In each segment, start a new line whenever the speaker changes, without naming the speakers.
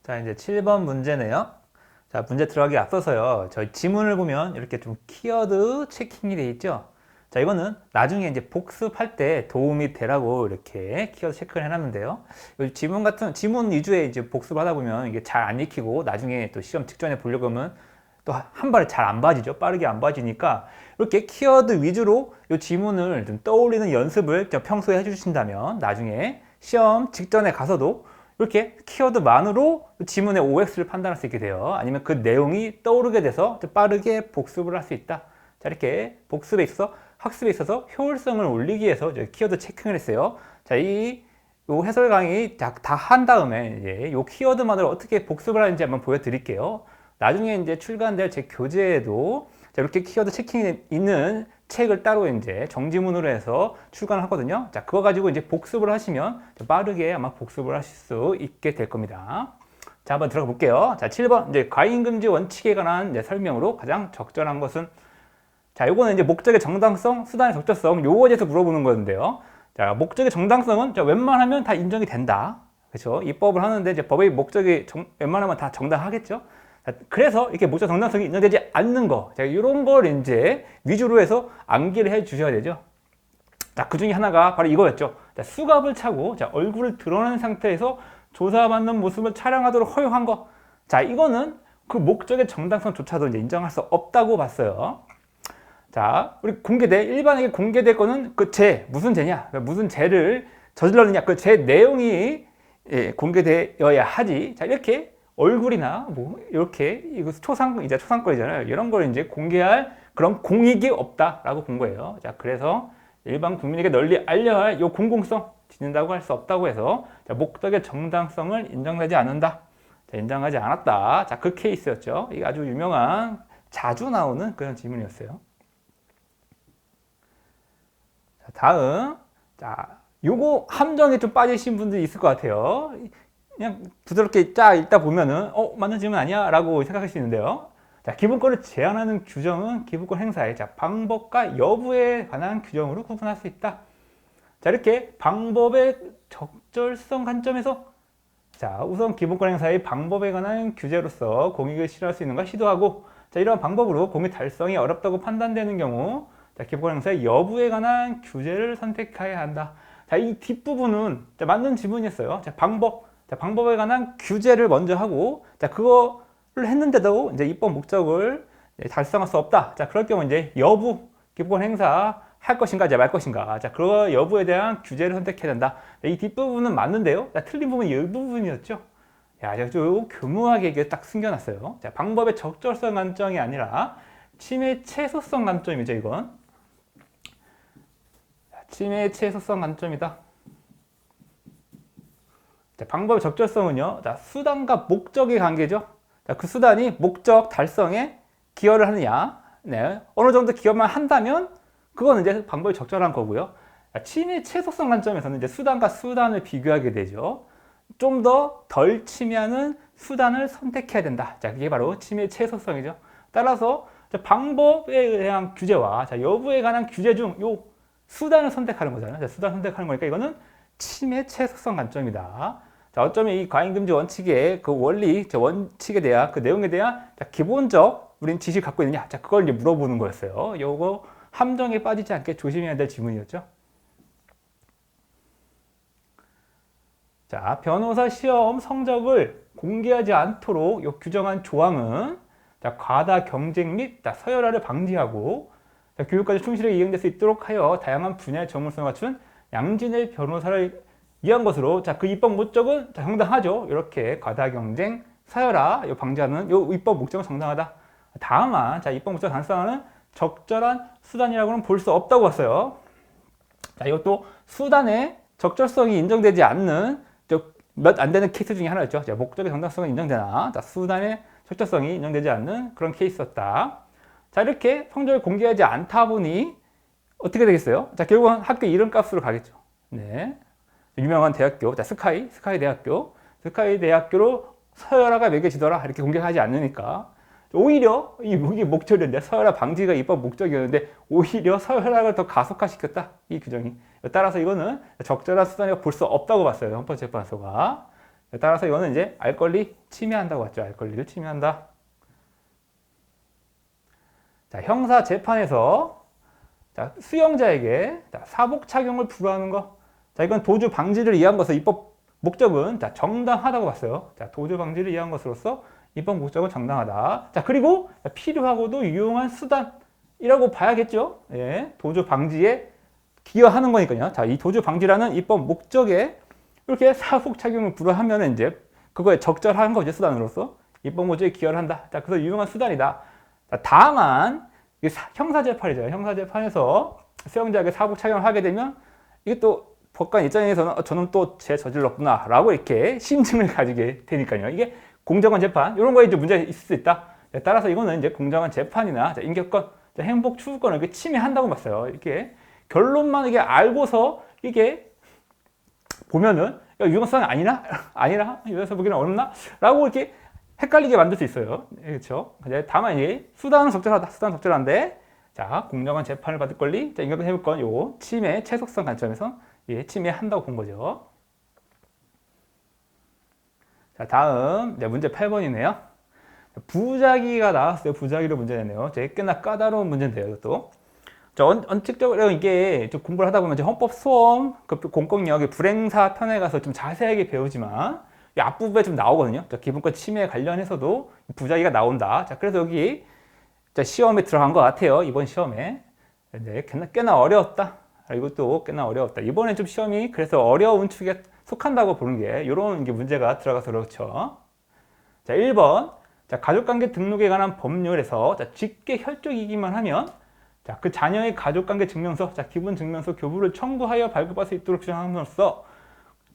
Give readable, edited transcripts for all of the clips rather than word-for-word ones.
자, 이제 7번 문제네요. 자, 문제 들어가기 앞서서요. 저희 지문을 보면 이렇게 좀 키워드 체킹이 돼 있죠. 자, 이거는 나중에 이제 복습할 때 도움이 되라고 이렇게 키워드 체크를 해놨는데요. 이 지문 위주의 이제 복습하다 보면 이게 잘 안 익히고 나중에 또 시험 직전에 보려고 하면 또 한 번에 잘 안 봐지죠. 빠르게 안 봐지니까 이렇게 키워드 위주로 이 지문을 좀 떠올리는 연습을 평소에 해주신다면 나중에 시험 직전에 가서도 이렇게 키워드만으로 지문의 OX를 판단할 수 있게 돼요. 아니면 그 내용이 떠오르게 돼서 빠르게 복습을 할 수 있다. 자, 이렇게 복습에 있어서 학습에 있어서 효율성을 올리기 위해서 키워드 체킹을 했어요. 자, 요 해설 강의 다 한 다음에 이제 요 키워드만으로 어떻게 복습을 하는지 한번 보여드릴게요. 나중에 이제 출간될 제 교재에도 자, 이렇게 키워드 체킹이 있는 책을 따로 이제 정지문으로 해서 출간을 하거든요. 자, 그거 가지고 이제 복습을 하시면 빠르게 아마 복습을 하실 수 있게 될 겁니다. 자, 한번 들어가 볼게요. 자, 7번 이제 과잉금지 원칙에 관한 이제 설명으로 가장 적절한 것은 자, 요거는 이제 목적의 정당성, 수단의 적절성 요거에 대해서 물어보는 건데요. 자, 목적의 정당성은 자, 웬만하면 다 인정이 된다. 그렇죠? 입법을 하는데 이제 법의 목적이 웬만하면 다 정당하겠죠. 그래서 이렇게 목적 정당성이 인정되지 않는 거, 이런 걸 이제 위주로 해서 암기를 해 주셔야 되죠. 자, 그 중에 하나가 바로 이거였죠. 자, 수갑을 차고 얼굴을 드러낸 상태에서 조사받는 모습을 촬영하도록 허용한 거. 자, 이거는 그 목적의 정당성조차도 이제 인정할 수 없다고 봤어요. 자, 우리 일반에게 공개될 거는 그 무슨 죄냐? 무슨 죄를 저질렀느냐? 그 죄 내용이 공개되어야 하지. 자, 이렇게 얼굴이나 뭐 이렇게 이거 초상권이잖아요. 이런 걸 이제 공개할 그런 공익이 없다라고 본 거예요. 자, 그래서 일반 국민에게 널리 알려야 할 이 공공성 지닌다고 할 수 없다고 해서 자, 목적의 정당성을 인정되지 않는다. 자, 인정하지 않았다. 자, 그 케이스였죠. 이게 아주 유명한 자주 나오는 그런 질문이었어요. 자, 다음. 자, 요거 함정에 좀 빠지신 분들이 있을 것 같아요. 그냥 부드럽게 읽다 보면은 맞는 질문 아니야? 라고 생각할 수 있는데요. 자, 기본권을 제한하는 규정은 기본권 행사의 방법과 여부에 관한 규정으로 구분할 수 있다. 자, 이렇게 방법의 적절성 관점에서 자, 우선 기본권 행사의 방법에 관한 규제로서 공익을 실현할 수 있는 걸 시도하고 자, 이러한 방법으로 공익 달성이 어렵다고 판단되는 경우 자, 기본권 행사의 여부에 관한 규제를 선택해야 한다. 자, 이 뒷부분은 자, 맞는 질문이었어요. 자, 방법에 관한 규제를 먼저 하고, 자, 그거를 했는데도 이제 입법 목적을 달성할 수 없다. 자, 그럴 경우 이제 기본 행사 할 것인가, 말 것인가. 자, 그 여부에 대한 규제를 선택해야 된다. 이 뒷부분은 맞는데요. 자, 틀린 부분이 이 부분이었죠. 야, 아주 교묘하게 이게 딱 숨겨놨어요. 자, 방법의 적절성 관점이 아니라 침해 최소성 관점이죠, 이건. 침해 최소성 관점이다. 자, 방법의 적절성은요. 자, 수단과 목적의 관계죠. 자, 그 수단이 목적 달성에 기여를 하느냐. 네. 어느 정도 기여만 한다면 그거는 이제 방법이 적절한 거고요. 자, 침해 최소성 관점에서는 이제 수단과 수단을 비교하게 되죠. 좀 더 덜 침해하는 수단을 선택해야 된다. 자, 그게 바로 침해 최소성이죠. 따라서 방법에 대한 규제와 여부에 관한 규제 중 요 수단을 선택하는 거잖아요. 자, 수단 선택하는 거니까 이거는 침해 최소성 관점이다. 자, 어쩌면 이 과잉금지 원칙의 그 원리, 원칙에 대한 그 내용에 대한 기본적 우린 지식을 갖고 있느냐. 자, 그걸 이제 물어보는 거였어요. 요거 함정에 빠지지 않게 조심해야 될 질문이었죠. 자, 변호사 시험 성적을 공개하지 않도록 요 규정한 조항은 자, 과다 경쟁 및 서열화를 방지하고 자, 교육까지 충실하게 이행될 수 있도록 하여 다양한 분야의 전문성을 갖춘 양진의 변호사를 위한 것으로 자, 그 입법 목적은 정당하죠. 이렇게 과다 경쟁, 서열화 방지하는 요 입법 목적은 정당하다. 다만 자, 입법 목적 달성하는 적절한 수단이라고는 볼 수 없다고 했어요. 자, 이것도 수단의 적절성이 인정되지 않는 몇 안 되는 케이스 중에 하나였죠. 자, 목적의 정당성은 인정되나 자, 수단의 적절성이 인정되지 않는 그런 케이스였다. 자, 이렇게 성적을 공개하지 않다 보니 어떻게 되겠어요? 자, 결국은 학교 이름값으로 가겠죠. 네. 유명한 대학교, 자, 스카이 대학교로 서열화가 매겨지더라. 이렇게 공개하지 않으니까. 오히려, 이게 목적이었는데, 서열화 방지가 입법 목적이었는데, 오히려 서열화를 더 가속화시켰다. 이 규정이. 따라서 이거는 적절한 수단이라고 볼 수 없다고 봤어요. 헌법재판소가. 따라서 이거는 이제 알 권리 침해한다고 했죠. 알 권리를 침해한다. 자, 형사 재판에서 자, 수용자에게 자, 사복 착용을 불허하는 거. 자, 이건 도주 방지를 위한 것을 입법 목적은 자, 정당하다고 봤어요. 자, 도주 방지를 위한 것으로서 입법 목적은 정당하다. 자, 그리고 필요하고도 유용한 수단이라고 봐야겠죠. 예, 도주 방지에 기여하는 거니까요. 자, 이 도주 방지라는 입법 목적에 이렇게 사복 착용을 불허하면 이제 그거에 적절한 거죠. 수단으로서 입법 목적에 기여를 한다. 자, 그래서 유용한 수단이다. 자, 다만 형사재판이죠. 형사재판에서 수용자에게 사복 착용을 하게 되면 이게 또 법관 입장에서는 저는 또 죄 저질렀구나 라고 이렇게 심증을 가지게 되니까요. 이게 공정한 재판 이런 거에 이제 문제가 있을 수 있다. 따라서 이거는 이제 공정한 재판이나 인격권, 행복 추구권을 이렇게 침해한다고 봤어요. 이렇게 결론만 이게 알고서 이게 보면은 유형성 아니나 아니라 이래서 보기는 어렵나 라고 이렇게 헷갈리게 만들 수 있어요. 그렇죠? 다만 이제 수단은 적절하다. 수단은 적절한데 자, 공정한 재판을 받을 권리, 자, 인격권 행복권 요 침해 최소성 관점에서 예, 침해한다고 본 거죠. 자, 다음 문제 8번이네요. 부작위가 나왔어요. 부작위로 문제 냈네요. 꽤나 까다로운 문제인데요. 이것도. 자, 원칙적으로 이게 좀 공부를 하다 보면 헌법 소원, 공권력의 불행사 편에 가서 좀 자세하게 배우지만 이 앞부분에 좀 나오거든요. 자, 기본권 침해 관련해서도 부작위가 나온다. 자, 그래서 여기 자, 시험에 들어간 것 같아요. 이번 시험에. 근데 꽤나 어려웠다. 이것도 꽤나 어려웠다. 이번에 좀 시험이 그래서 어려운 축에 속한다고 보는 게 이런 문제가 들어가서 그렇죠. 자, 1번. 자, 가족관계 등록에 관한 법률에서 자, 직계혈족이기만 하면 자, 그 자녀의 가족관계 증명서, 자, 기본증명서 교부를 청구하여 발급할 수 있도록 규정함으로써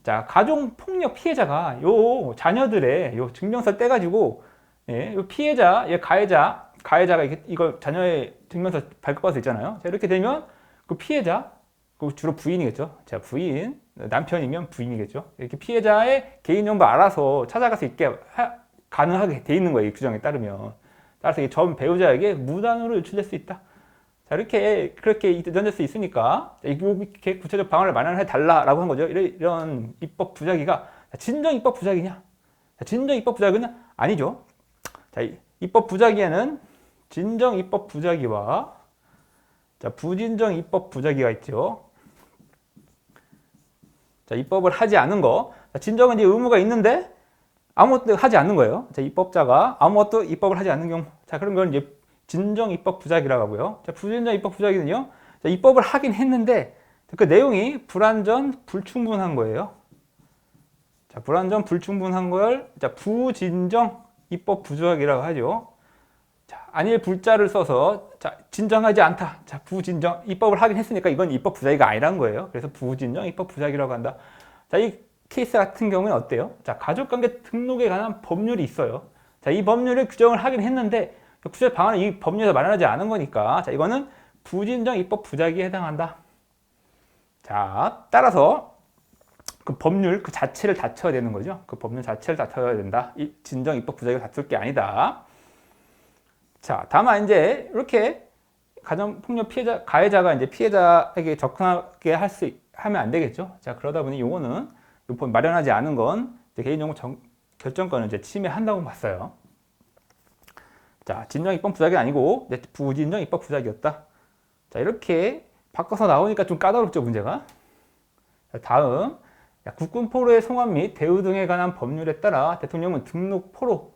자, 가족폭력 피해자가 요 자녀들의 요 증명서를 떼가지고 예, 요 피해자, 예, 가해자가 이걸 자녀의 증명서 발급할 수 있잖아요. 자, 이렇게 되면 그 피해자, 그 주로 부인이겠죠. 자, 부인, 남편이면 부인이겠죠. 이렇게 피해자의 개인정보 알아서 찾아갈 수 있게 가능하게 돼 있는 거예요. 이 규정에 따르면. 따라서 이 전 배우자에게 무단으로 유출될 수 있다. 자, 그렇게 던질 수 있으니까, 이렇게 구체적 방안을 마련해 달라라고 한 거죠. 이런 입법 부작위가, 진정 입법 부작위냐? 진정 입법 부작위는 아니죠. 자, 입법 부작위에는 진정 입법 부작위와, 자, 부진정 입법 부작위가 있죠. 자, 입법을 하지 않은 거. 자, 진정은 이제 의무가 있는데, 아무것도 하지 않는 거예요. 자, 입법자가 아무것도 입법을 하지 않는 경우. 자, 그런 건 이제 진정 입법 부작위라고 하고요. 자, 부진정 입법 부작위는요. 자, 입법을 하긴 했는데 그 내용이 불완전 불충분한 거예요. 자, 불완전 불충분한 걸 자, 부진정 입법 부작위라고 하죠. 자, 아닐 불자를 써서 자, 진정하지 않다. 자, 부진정 입법을 하긴 했으니까 이건 입법 부작위가 아니라는 거예요. 그래서 부진정 입법 부작위라고 한다. 자, 이 케이스 같은 경우는 어때요? 자, 가족관계 등록에 관한 법률이 있어요. 자, 이 법률을 규정을 하긴 했는데 구체적 방안을 이 법률에서 마련하지 않은 거니까 자, 이거는 부진정 입법 부작위에 해당한다. 자, 따라서 그 법률 그 자체를 다쳐야 되는 거죠. 그 법률 자체를 다쳐야 된다. 이 진정 입법 부작위가 다툴 게 아니다. 자, 다만 이제 이렇게 가정폭력 피해자 가해자가 이제 피해자에게 접근하게 하면 안 되겠죠. 자, 그러다 보니 요거는 법 마련하지 않은 건 개인정보 결정권을 이제 침해한다고 봤어요. 자, 진정 입법 부작위 아니고 부진정 입법 부작위였다. 자, 이렇게 바꿔서 나오니까 좀 까다롭죠, 문제가. 자, 다음 국군 포로의 송환 및 대우 등에 관한 법률에 따라 대통령은 등록 포로,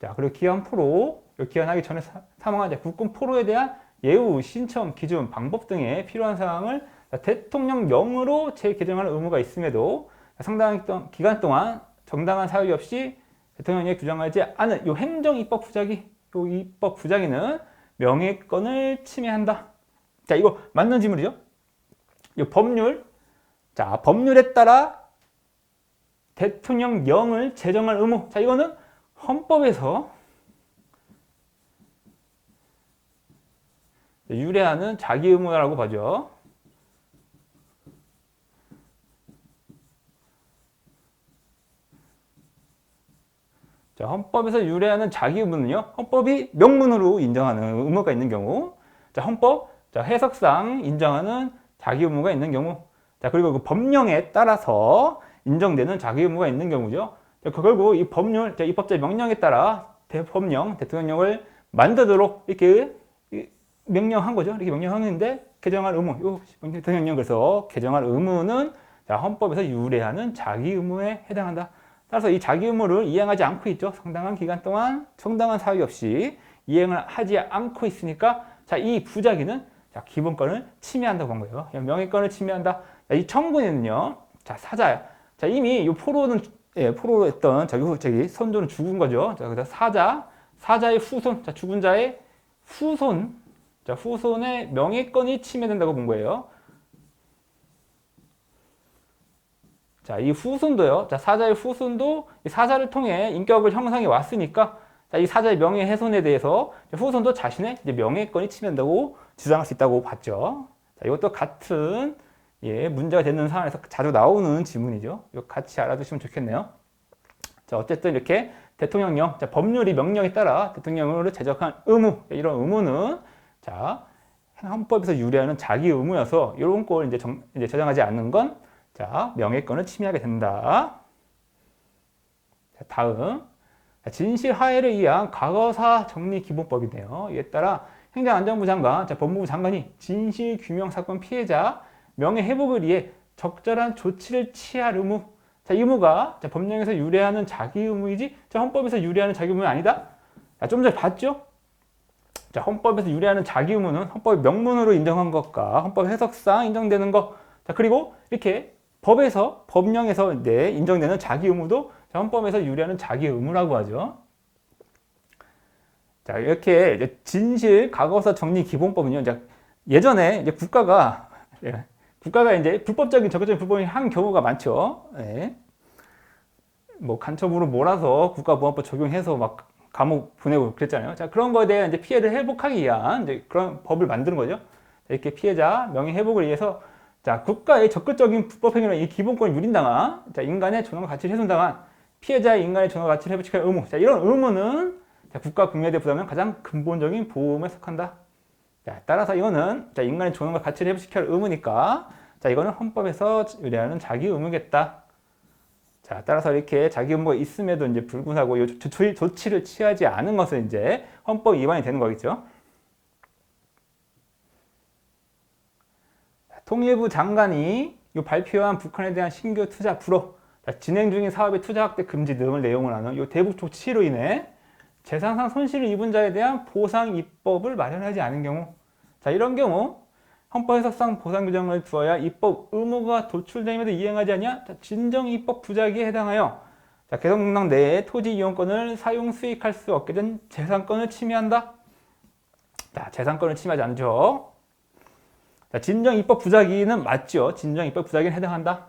자, 그리고 기한 포로, 기한하기 전에 사망한 국군 포로에 대한 예우, 신청, 기준, 방법 등에 필요한 사항을 대통령령으로 재개정하는 의무가 있음에도 상당한 기간 동안 정당한 사유 없이 대통령령에 규정하지 않은 이 행정 입법 부작위, 이 입법 부작위는 명예권을 침해한다. 자, 이거 맞는 질문이죠? 이 법률, 자, 법률에 따라 대통령령을 제정할 의무. 자, 이거는 헌법에서 유래하는 자기 의무라고 봐죠. 자, 헌법에서 유래하는 자기 의무는요, 헌법이 명문으로 인정하는 의무가 있는 경우, 자, 헌법, 자, 해석상 인정하는 자기 의무가 있는 경우, 자, 그리고 그 법령에 따라서 인정되는 자기 의무가 있는 경우죠. 결국 이 법률, 입법자의 명령에 따라 대법령, 대통령령을 만들도록 이렇게 명령한 거죠. 이렇게 명령하는데 개정할 의무, 요 대통령령 그래서 개정할 의무는 헌법에서 유래하는 자기 의무에 해당한다. 따라서 이 자기 의무를 이행하지 않고 있죠. 상당한 기간 동안 정당한 사유 없이 이행을 하지 않고 있으니까 이 부작위는 기본권을 침해한다고 한 거예요. 명예권을 침해한다. 이 청구는요. 사자야. 이미 이 포로는 포로했던 저기 선조는 죽은 거죠. 그래서 사자의 후손, 죽은 자의 후손, 후손의 명예권이 침해된다고 본 거예요. 이 후손도요. 사자의 후손도 이 사자를 통해 인격을 형성해 왔으니까 이 사자의 명예훼손에 대해서 후손도 자신의 명예권이 침해된다고 주장할 수 있다고 봤죠. 이것도 같은 문제가 되는 상황에서 자주 나오는 지문이죠. 이거 같이 알아두시면 좋겠네요. 어쨌든 이렇게 대통령령, 법률이 명령에 따라 대통령령으로 제정한 의무, 이런 의무는 헌법에서 유래하는 자기 의무여서 이런 걸 이제 저장하지 않는 건 명예권을 침해하게 된다. 다음 진실하에를 의한 과거사 정리 기본법이네요. 이에 따라 행정안전부 장관, 법무부 장관이 진실규명 사건 피해자 명예회복을 위해 적절한 조치를 취할 의무. 이 의무가 법령에서 유래하는 자기 의무이지 헌법에서 유래하는 자기 의무는 아니다. 좀 전에 봤죠? 헌법에서 유래하는 자기 의무는 헌법의 명문으로 인정한 것과 헌법 해석상 인정되는 것. 그리고 이렇게 법령에서 인정되는 자기 의무도 헌법에서 유래하는 자기 의무라고 하죠. 이렇게 진실 과거사 정리 기본법은요. 예전에 국가가 이제 불법적인 적극적인 불법을 한 경우가 많죠. 뭐 간첩으로 몰아서 국가보안법 적용해서 막 감옥 보내고 그랬잖아요. 그런 거에 대한 이제 피해를 회복하기 위한 그런 법을 만드는 거죠. 이렇게 피해자 명예 회복을 위해서 국가의 적극적인 불법 행위로 이 기본권을 유린당한 인간의 존엄과 가치를 훼손당한 피해자의 인간의 존엄과 가치를 회복시킬 의무. 이런 의무는 국가 국민에 대해 부담하는 가장 근본적인 보험에 속한다. 따라서 이거는 인간의 존엄과 가치를 회복시킬 의무니까 이거는 헌법에서 유래하는 자기 의무겠다. 따라서 이렇게 자기 의무가 있음에도 이제 불구하고 이 조치를 취하지 않은 것은 이제 헌법 위반이 되는 거겠죠. 통일부 장관이 발표한 북한에 대한 신규 투자 불허, 진행 중인 사업의 투자 확대 금지 등을 내용을 하는 이 대북 조치로 인해 재산상 손실을 입은 자에 대한 보상 입법을 마련하지 않은 경우, 이런 경우 헌법 해석상 보상 규정을 두어야 입법 의무가 도출됨에도 이행하지 않냐? 진정 입법 부작위에 해당하여 개성공단 내에 토지 이용권을 사용 수익할 수 없게 된 재산권을 침해한다. 재산권을 침해하지 않죠. 진정 입법 부작위는 맞죠. 진정 입법 부작위에 해당한다.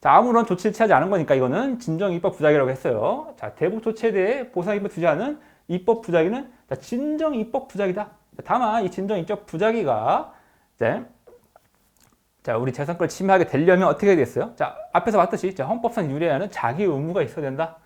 아무런 조치를 취하지 않은 거니까 이거는 진정 입법 부작위라고 했어요. 대북 조치에 대해 보상 입법 주지 않은 입법 부작위는 진정 입법 부작위다. 다만 이 진정 입법 부작위가 우리 재산권을 침해하게 되려면 어떻게 해야 되겠어요? 앞에서 봤듯이 헌법상 유래하는 자기 의무가 있어야 된다.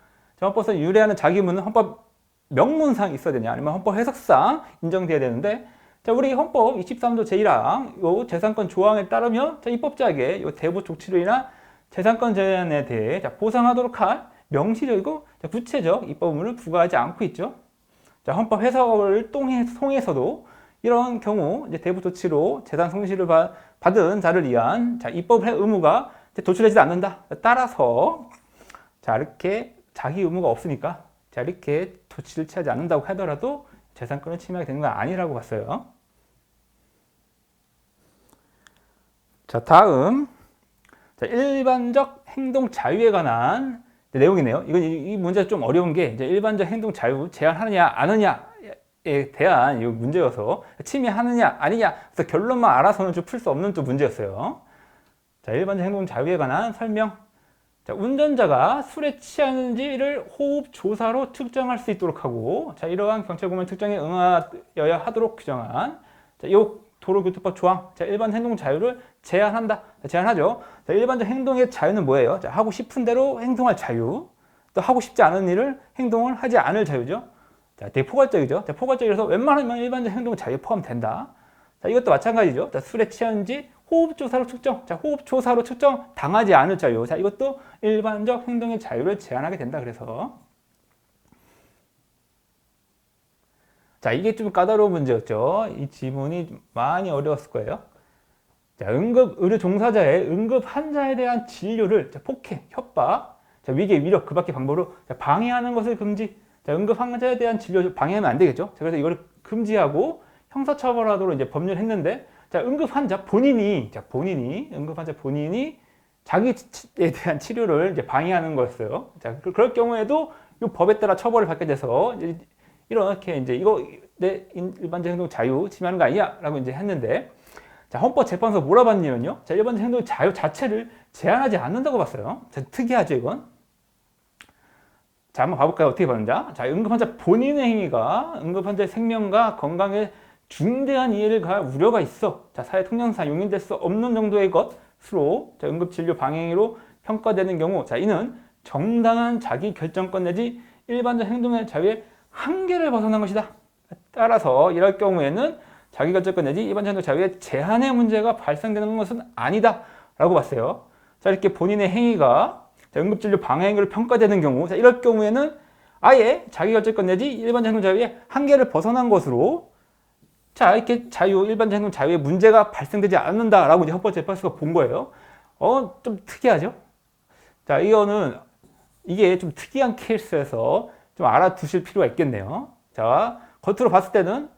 헌법상 유래하는 자기 의무는 헌법 명문상 있어야 되냐, 아니면 헌법 해석상 인정돼야 되는데, 우리 헌법 23조 제1항 요 재산권 조항에 따르면 입법자에게 요 대북 조치로 인한 재산권 제한에 대해 보상하도록 할 명시적이고 구체적 입법 의무를 부과하지 않고 있죠. 헌법 해석을 통해서도 이런 경우 이제 대북 조치로 재산 손실을 받은 자를 위한 입법 의무가 도출되지 않는다. 따라서 이렇게 자기 의무가 없으니까 이렇게 조치를 취하지 않는다고 하더라도 재산권을 침해하게 되는 건 아니라고 봤어요. 다음 일반적 행동 자유에 관한 내용이네요. 이 문제가 좀 어려운 게 이제 일반적 행동 자유 제한하느냐 안 하느냐에 대한 이 문제여서 침해하느냐 아니냐, 그래서 결론만 알아서는 좀 풀 수 없는 또 문제였어요. 일반적 행동 자유에 관한 설명. 운전자가 술에 취하는지를 호흡 조사로 측정할 수 있도록 하고, 이러한 경찰 공무원 특정에 응하여야 하도록 규정한 이 도로교통법 조항, 일반 행동 자유를 제한한다. 제한하죠. 일반적 행동의 자유는 뭐예요? 하고 싶은 대로 행동할 자유, 또 하고 싶지 않은 일을 행동을 하지 않을 자유죠. 되게 포괄적이죠. 포괄적이라서 웬만하면 일반적 행동 자유에 포함된다. 이것도 마찬가지죠. 술에 취하는지 호흡조사로 측정. 자, 호흡조사로 측정 당하지 않을 자유. 자, 이것도 일반적 행동의 자유를 제한하게 된다. 그래서 자, 이게 좀 까다로운 문제였죠. 이 지문이 좀 많이 어려웠을 거예요. 자, 응급 의료 종사자의 응급 환자에 대한 진료를 자, 폭행, 협박, 자, 위계, 위력, 그 밖의 방법으로 자, 방해하는 것을 금지. 자, 응급 환자에 대한 진료 방해하면 안 되겠죠. 자, 그래서 이걸 금지하고 형사처벌하도록 이제 법률을 했는데, 자, 응급 환자 본인이, 응급 환자 본인이 자기에 대한 치료를 이제 방해하는 거였어요. 자, 그럴 경우에도 이 법에 따라 처벌을 받게 돼서 이렇게 이제 이거 내 일반적 행동 자유 침해하는 거 아니야? 라고 이제 했는데, 자, 헌법재판소 뭐라 봤냐면요. 자, 일반적 행동 자유 자체를 제한하지 않는다고 봤어요. 자, 특이하죠, 이건. 자, 한번 봐볼까요? 어떻게 봤는지. 자, 응급환자 본인의 행위가 응급환자의 생명과 건강에 중대한 이해를 가할 우려가 있어. 자, 사회 통념상 용인될 수 없는 정도의 것으로 자, 응급진료 방해로 평가되는 경우, 자, 이는 정당한 자기 결정권 내지 일반적 행동의 자유의 한계를 벗어난 것이다. 따라서 이럴 경우에는 자기 결정권 내지 일반적 행동 자유의 제한의 문제가 발생되는 것은 아니다. 라고 봤어요. 자, 이렇게 본인의 행위가 자, 응급진료 방해 행위로 평가되는 경우, 자, 이럴 경우에는 아예 자기 결정권 내지 일반적 행동 자유의 한계를 벗어난 것으로 자, 이렇게 일반적 행동 자유의 문제가 발생되지 않는다라고 이제 헌법재판소가 본 거예요. 좀 특이하죠? 자, 이게 좀 특이한 케이스에서 좀 알아두실 필요가 있겠네요. 자, 겉으로 봤을 때는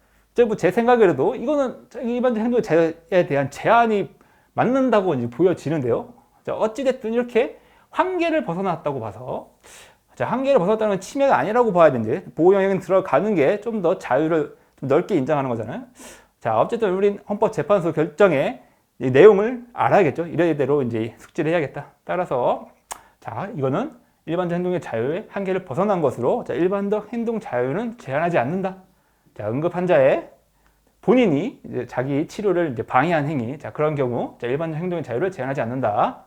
제 생각에라도 이거는 일반적 행동 자유에 대한 제한이 맞는다고 이제 보여지는데요. 자, 어찌됐든 이렇게 한계를 벗어났다고 봐서, 자, 한계를 벗어났다는 건 침해가 아니라고 봐야 되는데, 보호 영역에 들어가는 게 좀 더 자유를 좀 넓게 인정하는 거잖아요. 자, 어쨌든 우린 헌법재판소 결정의 이 내용을 알아야겠죠. 이래대로 이제 숙지를 해야겠다. 따라서, 자, 이거는 일반적 행동의 자유의 한계를 벗어난 것으로, 자, 일반적 행동 자유는 제한하지 않는다. 자, 응급 환자의 본인이 이제 자기 치료를 이제 방해한 행위, 자, 그런 경우, 자, 일반적 행동의 자유를 제한하지 않는다.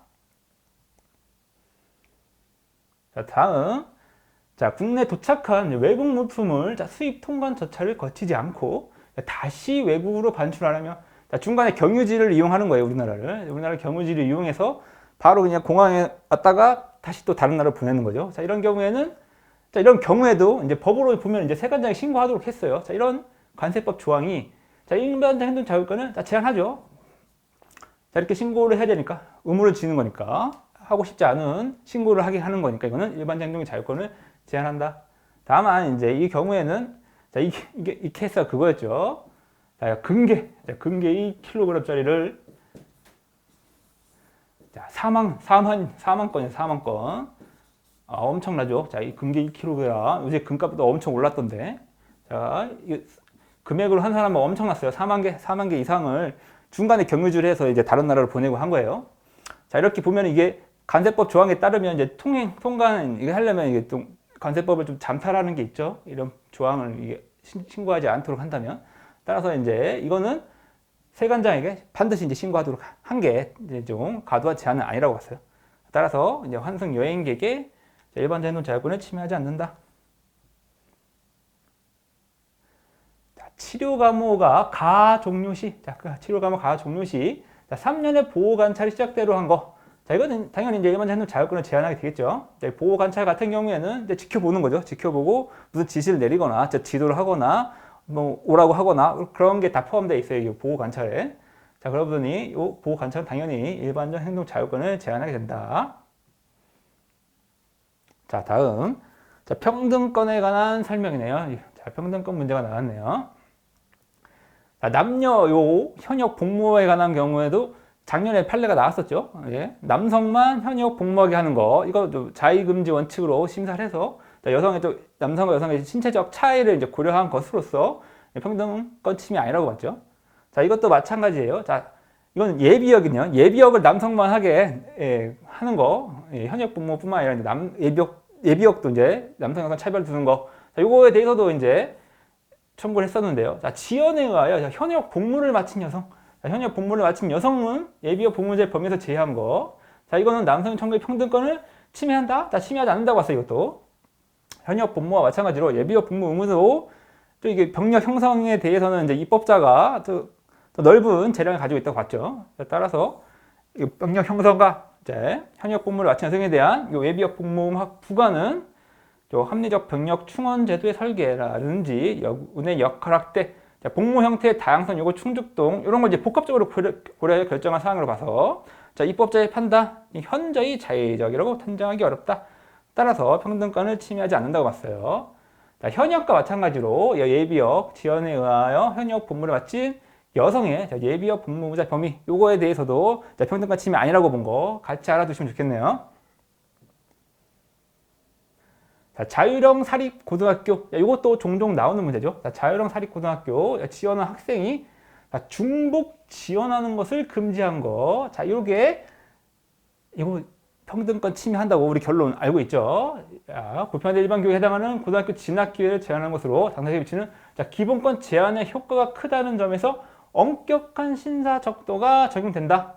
자, 다음. 자, 국내 도착한 외국 물품을 자, 수입 통관 절차를 거치지 않고 다시 외국으로 반출하려면 자, 중간에 경유지를 이용하는 거예요, 우리나라 경유지를 이용해서 바로 그냥 공항에 왔다가 다시 또 다른 나라로 보내는 거죠. 자, 이런 경우에는 자, 이런 경우에도 이제 법으로 보면 이제 세관장에 신고하도록 했어요. 자, 이런 관세법 조항이 자, 일반적 행동 자유권을 자, 제한하죠. 자, 이렇게 신고를 해야 되니까 의무를 지는 거니까 하고 싶지 않은 신고를 하게 하는 거니까 이거는 일반적 행동의 자유권을 제한한다. 다만 이제 이 경우에는 자, 이 케이스가 그거였죠. 자, 금괴 2kg짜리를 자, 4만 건이에요. 4만 건. 엄청나죠. 자, 이 금괴 2kg. 요새 금값도 엄청 올랐던데. 자, 이 금액으로 한 사람은 엄청났어요. 4만 개 이상을 중간에 경유지를 해서 이제 다른 나라로 보내고 한 거예요. 자, 이렇게 보면 이게 관세법 조항에 따르면 이제 통관 이게 하려면 이게 좀 관세법을 좀 잠탈하는 게 있죠. 이런 조항을 이게 신고하지 않도록 한다면. 따라서 이제 이거는 세관장에게 반드시 이제 신고하도록 한 게 이제 좀 과도한 제한은 아니라고 봤어요. 따라서 이제 환승 여행객의 일반적 행동 자유권을 침해하지 않는다. 자, 치료 감호가 가 종료 시, 자, 치료 감호 가 종료 시, 자, 3년의 보호 관찰이 시작대로 한 거. 자, 이거는 당연히 이제 일반적 행동 자유권을 제한하게 되겠죠. 자, 보호 관찰 같은 경우에는 이제 지켜보는 거죠. 지켜보고 무슨 지시를 내리거나, 지도를 하거나, 뭐 오라고 하거나 그런 게 다 포함되어 있어요. 이 보호 관찰에. 자, 그러다 보니 이 보호 관찰은 당연히 일반적 행동 자유권을 제한하게 된다. 자, 다음. 자, 평등권에 관한 설명이네요. 자, 평등권 문제가 나왔네요. 자, 남녀 현역 복무에 관한 경우에도 작년에 판례가 나왔었죠. 예. 남성만 현역 복무하게 하는 거, 이거 자의금지 원칙으로 심사를 해서 자, 남성과 여성의 신체적 차이를 이제 고려한 것으로서 평등권 침해 아니라고 봤죠. 자, 이것도 마찬가지예요. 자, 이건 예비역이요. 예비역을 남성만 하게 하는 거, 현역 복무뿐만 아니라 예비역도 이제 남성 여성 차별 두는 거. 자, 이거에 대해서도 이제 청구를 했었는데요. 자, 지연에 의하여 현역 복무를 마친 여성. 자, 현역 복무를 마친 여성은 예비역 복무제 범위에서 제외한 거. 자, 이거는 남성 청구의 평등권을 침해한다? 자, 침해하지 않는다고 봤어요, 이것도. 현역 복무와 마찬가지로 예비역 복무 의무도 또 이게 병력 형성에 대해서는 이제 입법자가 또 넓은 재량을 가지고 있다고 봤죠. 따라서 이 병력 형성과 이제 현역 복무를 마친 여성에 대한 이 예비역 복무 부과는 합리적 병력 충원 제도의 설계라든지 운의 역할 확대, 복무 형태의 다양성 요구 충족동 이런 걸 이제 복합적으로 고려해 결정한 사항으로 봐서 입법자의 판단, 현저히 자의적이라고 판정하기 어렵다. 따라서 평등권을 침해하지 않는다고 봤어요. 현역과 마찬가지로 예비역 지원에 의하여 현역 복무를 마친 여성의 예비역 복무자 범위 요거에 대해서도 평등권 침해 아니라고 본 거 같이 알아두시면 좋겠네요. 자율형 사립고등학교, 이것도 종종 나오는 문제죠. 자율형 사립고등학교 지원한 학생이 중복 지원하는 것을 금지한 거. 자, 이게 이거 평등권 침해한다고 우리 결론 알고 있죠. 보편화된 일반 교육에 해당하는 고등학교 진학 기회를 제한하는 것으로 당사자에 비치는 기본권 제한의 효과가 크다는 점에서 엄격한 심사 적도가 적용된다.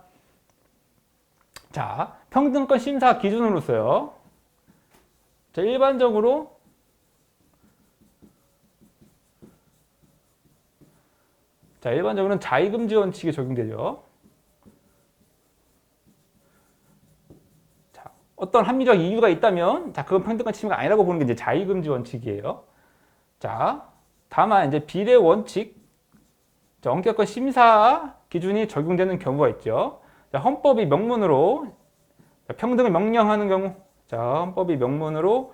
자, 평등권 심사 기준으로서요. 자, 일반적으로는 자의금지 원칙이 적용되죠. 자, 어떤 합리적 이유가 있다면, 그건 평등권 침해가 아니라고 보는 게 이제 자의금지 원칙이에요. 자, 다만 이제 비례 원칙, 엄격한 심사 기준이 적용되는 경우가 있죠. 자, 헌법이 명문으로 평등을 명령하는 경우, 헌법이 명문으로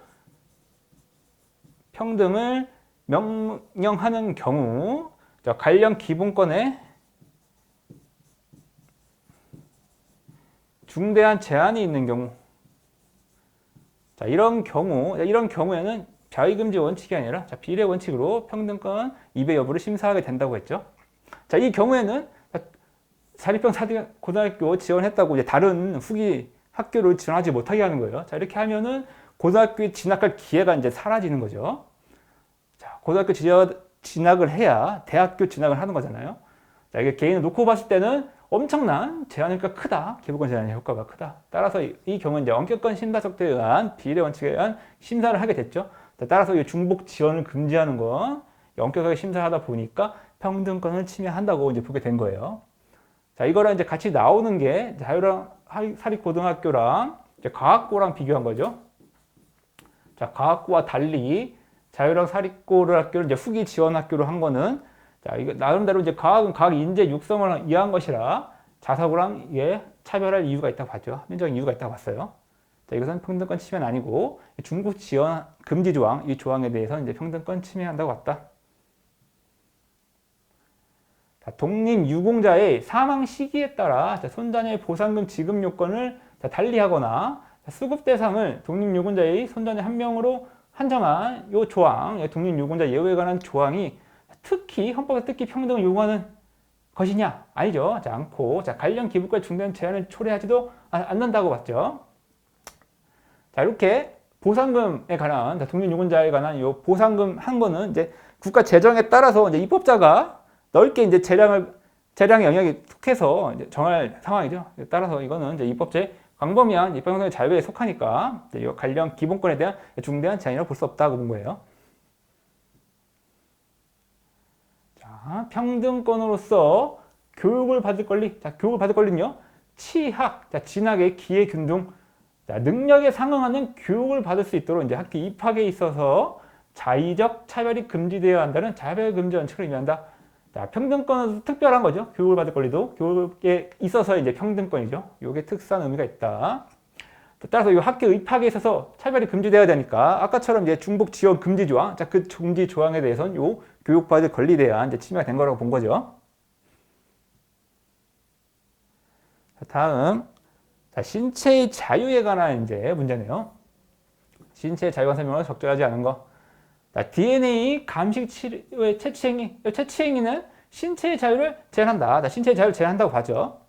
평등을 명령하는 경우, 관련 기본권에 중대한 제한이 있는 경우, 이런 경우에는 자의금지 원칙이 아니라 비례 원칙으로 평등권 위배 여부를 심사하게 된다고 했죠. 이 경우에는 사립형 고등학교 지원했다고 이제 다른 후기 학교를 지원하지 못하게 하는 거예요. 이렇게 하면은 고등학교에 진학할 기회가 이제 사라지는 거죠. 고등학교 진학을 해야 대학교 진학을 하는 거잖아요. 이게 개인을 놓고 봤을 때는 엄청난 제한 효과가 크다. 기본권 제한의 효과가 크다. 따라서 이 경우는 이제 엄격한 심사 적도에 의한 비례 원칙에 의한 심사를 하게 됐죠. 따라서 이 중복 지원을 금지하는 건 엄격하게 심사하다 보니까 평등권을 침해한다고 이제 보게 된 거예요. 이거랑 이제 같이 나오는 게 자율형 사립고등학교랑 과학고랑 비교한 거죠. 과학고와 달리 자율형 사립고등학교를 이제 후기 지원 학교로 한 거는 이거 나름대로 이제 과학은 과학 인재 육성을 위한 것이라 자사고랑 이게 차별할 이유가 있다고 봤죠. 합리적인 이유가 있다고 봤어요. 이것은 평등권 침해는 아니고 중복 지원 금지 조항 이 조항에 대해서 이제 평등권 침해한다고 봤다. 독립유공자의 사망 시기에 따라 손자녀의 보상금 지급 요건을 달리하거나 수급 대상을 독립유공자의 손자녀 한 명으로 한정한 이 조항, 독립유공자 예우에 관한 조항이 특히 헌법에서 특히 평등을 요구하는 것이냐? 아니죠. 않고 관련 기부권에 중대한 제한을 초래하지도 않는다고 봤죠. 이렇게 보상금에 관한 독립유공자에 관한 이 보상금 한 거는 이제 국가 재정에 따라서 이제 입법자가 넓게 이제 재량의 영역에 속해서 이제 정할 상황이죠. 따라서 이거는 이제 입법자의 광범위한 입법행정의 자유에 속하니까 이 관련 기본권에 대한 중대한 제한이라고 볼 수 없다고 본 거예요. 평등권으로서 교육을 받을 권리. 교육을 받을 권리는요. 취학, 진학의 기회 균등, 능력에 상응하는 교육을 받을 수 있도록 이제 학교 입학에 있어서 자의적 차별이 금지되어야 한다는 차별금지 원칙을 의미한다. 평등권은 특별한 거죠. 교육을 받을 권리도 교육에 있어서 이제 평등권이죠. 이게 특수한 의미가 있다. 따라서 이 학교 입학에 있어서 차별이 금지되어야 되니까 아까처럼 이제 중복 지원 금지 조항, 그 금지 조항에 대해서는 이 교육받을 권리에 대한 이제 침해가 된 거라고 본 거죠. 다음, 신체의 자유에 관한 이제 문제네요. 신체의 자유관 설명을 적절하지 않은 거. DNA 감식 치료의 채취행위는 신체의 자유를 제한한다. 신체의 자유를 제한한다고 봐죠.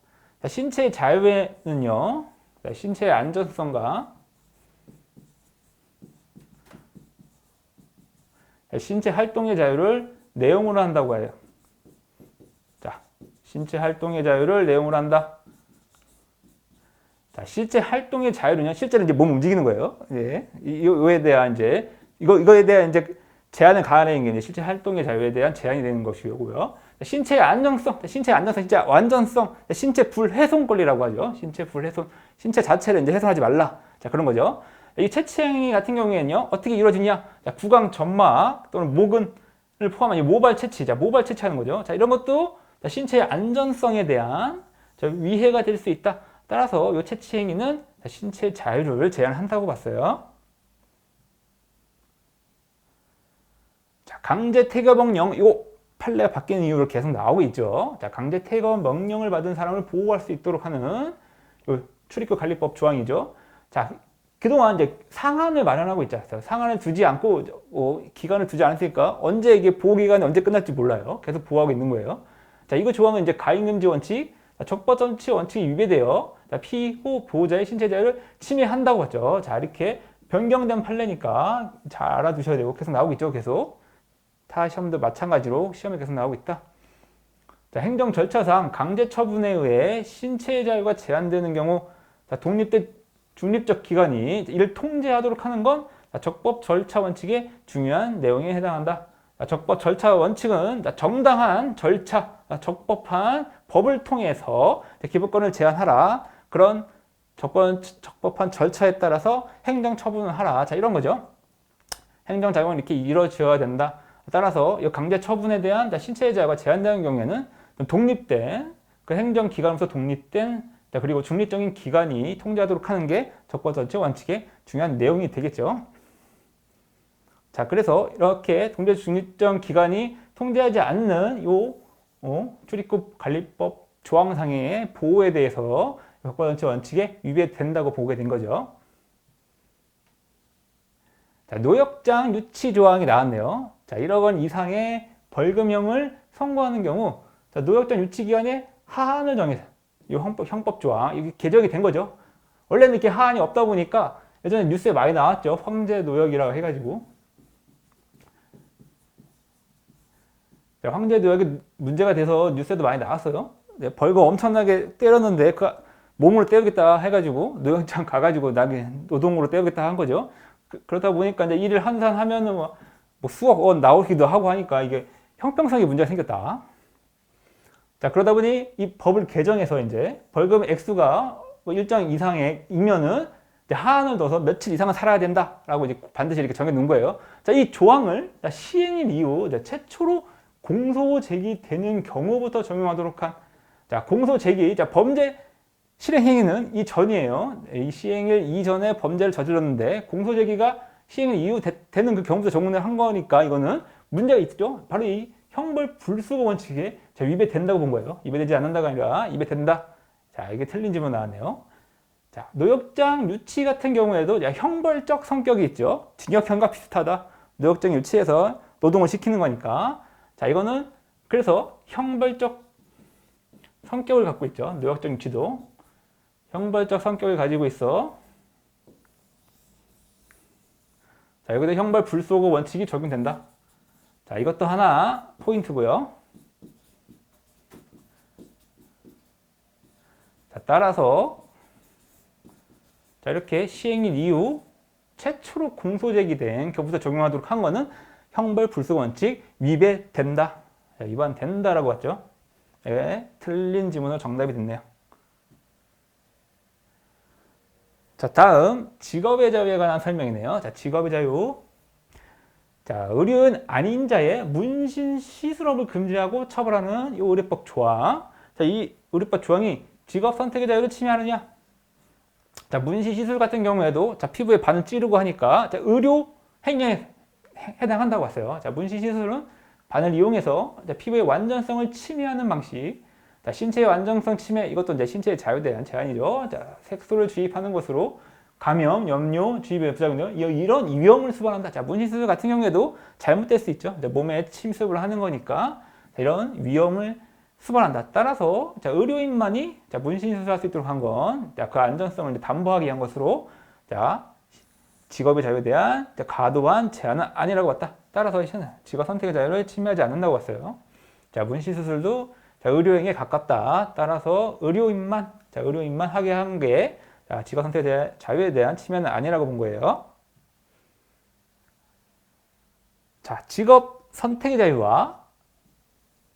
신체의 자유에는요, 신체의 안전성과 신체 활동의 자유를 내용으로 한다고 해요. 신체 활동의 자유를 내용으로 한다. 실제 활동의 자유는요, 실제로 이제 몸 움직이는 거예요. 예. 이거에 대한 이제 이거에 대한 이제 제한을 가하는 게 실제 활동의 자유에 대한 제한이 되는 것이고요. 신체의 안정성, 신체의 안정성, 진짜 완전성, 신체 불훼손 권리라고 하죠. 신체 불훼손, 신체 자체를 이제 훼손하지 말라. 자, 그런 거죠. 이 채취행위 같은 경우에는요, 어떻게 이루어지냐? 자, 구강 점막 또는 모근을 포함한 이 모발 채취, 자, 모발 채취하는 거죠. 자, 이런 것도 신체의 안전성에 대한 위해가 될 수 있다. 따라서 이 채취행위는 신체 자유를 제한한다고 봤어요. 자, 강제 퇴거 명령, 이거 판례가 바뀌는 이유로 계속 나오고 있죠. 자, 강제 퇴거 명령을 받은 사람을 보호할 수 있도록 하는 출입국 관리법 조항이죠. 자, 그동안 이제 상한을 마련하고 있지 않았어요. 상한을 두지 않고 기간을 두지 않았으니까 언제 이게 보호 기간이 언제 끝날지 몰라요. 계속 보호하고 있는 거예요. 자, 이거 조항은 이제 가입금지 원칙, 적법 정치 원칙이 위배되어 피호 보호자의 신체 자유를 침해한다고 봤죠. 자, 이렇게 변경된 판례니까 잘 알아두셔야 되고 계속 나오고 있죠. 계속. 타 시험도 마찬가지로 시험에 계속 나오고 있다. 자, 행정 절차상 강제 처분에 의해 신체 자유가 제한되는 경우 독립된 중립적 기관이 이를 통제하도록 하는 건 적법 절차 원칙의 중요한 내용에 해당한다. 적법 절차 원칙은 정당한 절차, 적법한 법을 통해서 기본권을 제한하라. 그런 적법한 절차에 따라서 행정 처분을 하라. 자, 이런 거죠. 행정 작용은 이렇게 이루어져야 된다. 따라서 이 강제 처분에 대한 신체의 자유가 제한되는 경우에는 독립된 그 행정기관으로서 독립된 그리고 중립적인 기관이 통제하도록 하는 게 적법 절차 원칙의 중요한 내용이 되겠죠. 자, 그래서 이렇게 통제 중립적 기관이 통제하지 않는 요 출입국 관리법 조항상의 보호에 대해서 적법 절차 원칙에 위배된다고 보게 된 거죠. 자, 노역장 유치 조항이 나왔네요. 자, 1억 원 이상의 벌금형을 선고하는 경우 노역장 유치 기간에 하한을 정해서 이 형법 조항 이게 개정이 된 거죠. 원래는 이렇게 하한이 없다 보니까 예전에 뉴스에 많이 나왔죠. 황제 노역이라고 해가지고. 자, 황제 노역이 문제가 돼서 뉴스에도 많이 나왔어요. 벌금 엄청나게 때렸는데 그 몸으로 때우겠다 해가지고 노역장 가가지고 나중에 노동으로 때우겠다 한 거죠. 그러다 보니까 이제 일을 한산하면은 뭐 수억 원 나오기도 하고 하니까 이게 형평성에 문제가 생겼다. 자, 그러다 보니 이 법을 개정해서 이제 벌금 액수가 일정 이상이면은 하한을 둬서 며칠 이상은 살아야 된다라고 이제 반드시 이렇게 정해 놓은 거예요. 자, 이 조항을 시행일 이후 최초로 공소 제기되는 경우부터 적용하도록 한 공소 제기, 범죄 실행 행위는 이 전이에요. 이 시행일 이전에 범죄를 저질렀는데 공소 제기가 시행일 이후 되는 그 경우부터 적용을 한 거니까 이거는 문제가 있죠. 바로 이 형벌 불수거 원칙에 위배된다고 본 거예요. 위배되지 않는다가 아니라 위배된다. 자, 이게 틀린 질문 나왔네요. 자, 노역장 유치 같은 경우에도 형벌적 성격이 있죠. 징역형과 비슷하다. 노역장 유치해서 노동을 시키는 거니까. 자, 이거는 그래서 형벌적 성격을 갖고 있죠. 노역장 유치도 형벌적 성격을 가지고 있어. 자, 여기도 형벌 불수거 원칙이 적용된다. 자, 이것도 하나 포인트고요. 자, 따라서 이렇게 시행일 이후 최초로 공소 제기된 경부터 적용하도록 한 거는 형벌 불수거 원칙 위배된다. 자, 위반된다라고 했죠. 네, 틀린 지문으로 정답이 됐네요. 자, 다음 직업의 자유에 관한 설명이네요. 자, 직업의 자유. 자, 의료인 아닌 자의 문신 시술업을 금지하고 처벌하는 이 의료법 조항. 자, 이 의료법 조항이 직업 선택의 자유를 침해하느냐? 자, 문신 시술 같은 경우에도 피부에 바늘 찌르고 하니까 의료 행위에 해당한다고 했어요. 자, 문신 시술은 바늘 이용해서 피부의 완전성을 침해하는 방식. 자, 신체의 완전성 침해, 이것도 이제 신체의 자유에 대한 제한이죠. 자, 색소를 주입하는 것으로 감염, 염료, 주입의 부작용, 이런 위험을 수반한다. 자, 문신수술 같은 경우에도 잘못될 수 있죠. 몸에 침습을 하는 거니까 이런 위험을 수반한다. 따라서 의료인만이 문신수술할 수 있도록 한 건 그 안전성을 담보하기 위한 것으로 직업의 자유에 대한 과도한 제한은 아니라고 봤다. 따라서 직업 선택의 자유를 침해하지 않는다고 봤어요. 자, 문신수술도 의료행위에 가깝다. 따라서 의료인만 하게 한 게 직업 선택의 자유에 대한 침해는 아니라고 본 거예요. 자, 직업 선택의 자유와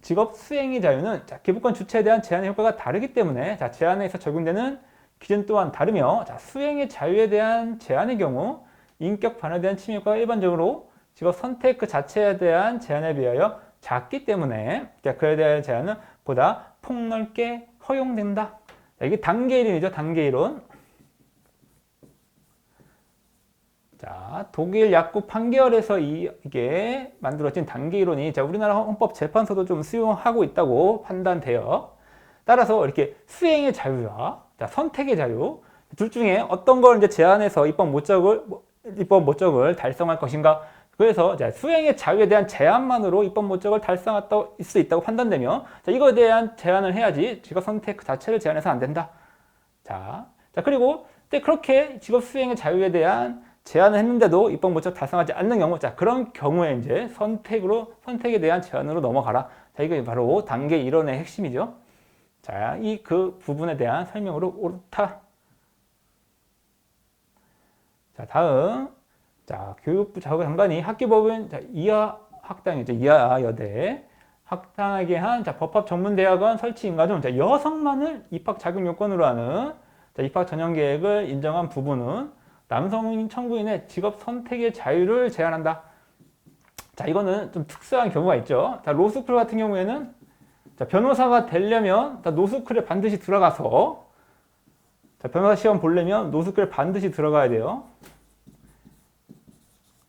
직업 수행의 자유는 자, 기부권 주체에 대한 제한의 효과가 다르기 때문에 자, 제한에서 적용되는 기준 또한 다르며 자, 수행의 자유에 대한 제한의 경우 인격 반환에 대한 침해 효과가 일반적으로 직업 선택 그 자체에 대한 제한에 비하여 작기 때문에 자, 그에 대한 제한은 보다 폭넓게 허용된다. 자, 이게 단계 이론이죠. 단계 이론. 자, 독일 약국 판결에서 이게 만들어진 단계 이론이 자, 우리나라 헌법재판소도 좀 수용하고 있다고 판단돼요. 따라서 이렇게 수행의 자유와 자, 선택의 자유 둘 중에 어떤 걸 이제 제한해서 입법 목적을 달성할 것인가. 그래서 자, 수행의 자유에 대한 제한만으로 입법 목적을 달성할 수 있다고 판단되며 자, 이거에 대한 제한을 해야지 직업 선택 그 자체를 제한해서 안 된다. 자 그리고 그렇게 직업 수행의 자유에 대한 제한을 했는데도 입법 목적 달성하지 않는 경우 자 그런 경우에 이제 선택에 대한 제한으로 넘어가라. 자 이게 바로 단계 이론의 핵심이죠. 자 그 부분에 대한 설명으로 옳다. 자 다음 자 교육부 장관이 학교법인 이하 학당이죠. 이하 여대 학당하게 한 자, 법학 전문대학원 설치 인가 중 여성만을 입학 자격 요건으로 하는 자, 입학 전형 계획을 인정한 부분은 남성인 청구인의 직업 선택의 자유를 제한한다. 자, 이거는 좀 특수한 경우가 있죠. 자, 로스쿨 같은 경우에는 자, 변호사가 되려면 자, 노스쿨에 반드시 들어가서 자, 변호사 시험 보려면 노스쿨에 반드시 들어가야 돼요.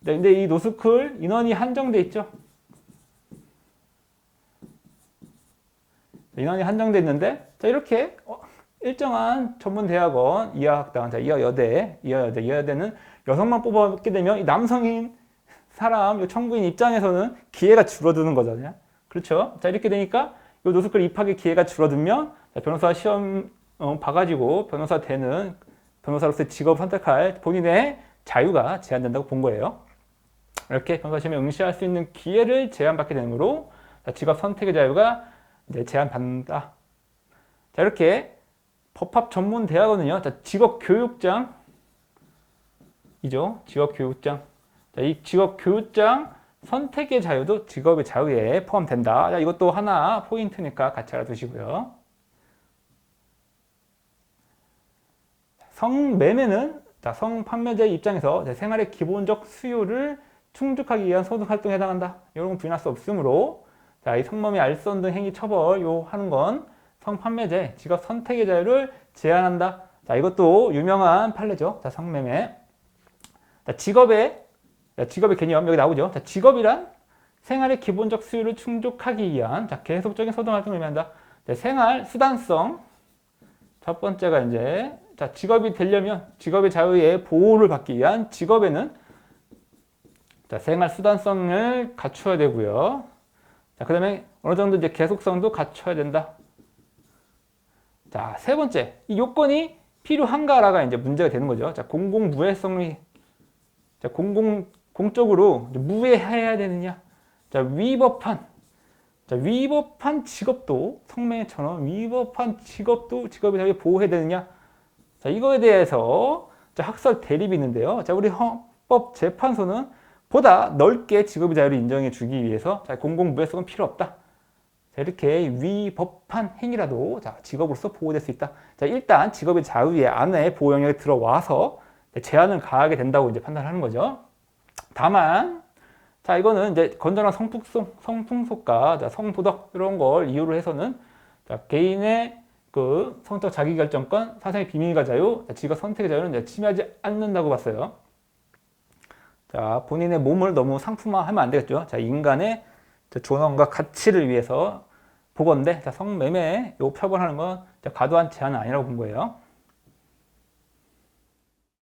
자, 근데 이 노스쿨 인원이 한정돼 있죠. 인원이 한정돼 있는데 자, 이렇게 일정한 전문대학원, 이하학당, 자, 이하여대는 여성만 뽑게 되면 이 남성인 사람, 이 청구인 입장에서는 기회가 줄어드는 거잖아요. 그렇죠? 자, 이렇게 되니까 이 노스쿨 입학의 기회가 줄어들면 자, 변호사 시험 봐가지고 변호사 되는 변호사로서의 직업 선택할 본인의 자유가 제한된다고 본 거예요. 이렇게 변호사 시험에 응시할 수 있는 기회를 제한받게 되므로 자, 직업 선택의 자유가 이제 제한받는다. 자, 이렇게 법학 전문 대학원은요, 직업교육장이죠. 직업교육장. 자, 이 직업교육장 선택의 자유도 직업의 자유에 포함된다. 자, 이것도 하나 포인트니까 같이 알아두시고요. 성매매는 성판매자의 입장에서 생활의 기본적 수요를 충족하기 위한 소득 활동에 해당한다. 이런 건 부인할 수 없으므로 자, 이 성매매, 알선 등 행위 처벌 하는 건 성판매제, 직업 선택의 자유를 제한한다. 자, 이것도 유명한 판례죠. 자, 성매매. 자, 직업의 개념 여기 나오죠. 자, 직업이란 생활의 기본적 수요를 충족하기 위한 자, 계속적인 소득 활동을 의미한다. 자, 생활 수단성. 첫 번째가 이제 자, 직업이 되려면 직업의 자유의 보호를 받기 위한 직업에는 자, 생활 수단성을 갖춰야 되고요. 자, 그다음에 어느 정도 이제 계속성도 갖춰야 된다. 자, 세 번째, 이 요건이 필요한가라가 이제 문제가 되는 거죠. 자, 공공무해성이, 자, 공적으로 무해해야 되느냐. 자, 위법한 직업도, 성매매처럼 위법한 직업도 직업의 자유를 보호해야 되느냐. 자, 이거에 대해서 자, 학설 대립이 있는데요. 자, 우리 헌법재판소는 보다 넓게 직업의 자유를 인정해 주기 위해서 자, 공공무해성은 필요 없다. 자, 이렇게 위법한 행위라도 자, 직업으로서 보호될 수 있다. 자, 일단 직업의 자유의 안에 보호 영역에 들어와서 제한을 가하게 된다고 이제 판단하는 거죠. 다만, 자, 이거는 이제 건전한 성풍속과 자, 성도덕 이런 걸 이유로 해서는 자, 개인의 그 성적 자기결정권, 사생의 비밀과 자유, 자, 직업 선택의 자유는 이제 침해하지 않는다고 봤어요. 자, 본인의 몸을 너무 상품화하면 안 되겠죠. 자, 인간의 존엄과 가치를 위해서 보건데 자, 성매매 요 처벌하는 건 과도한 제한은 아니라고 본 거예요.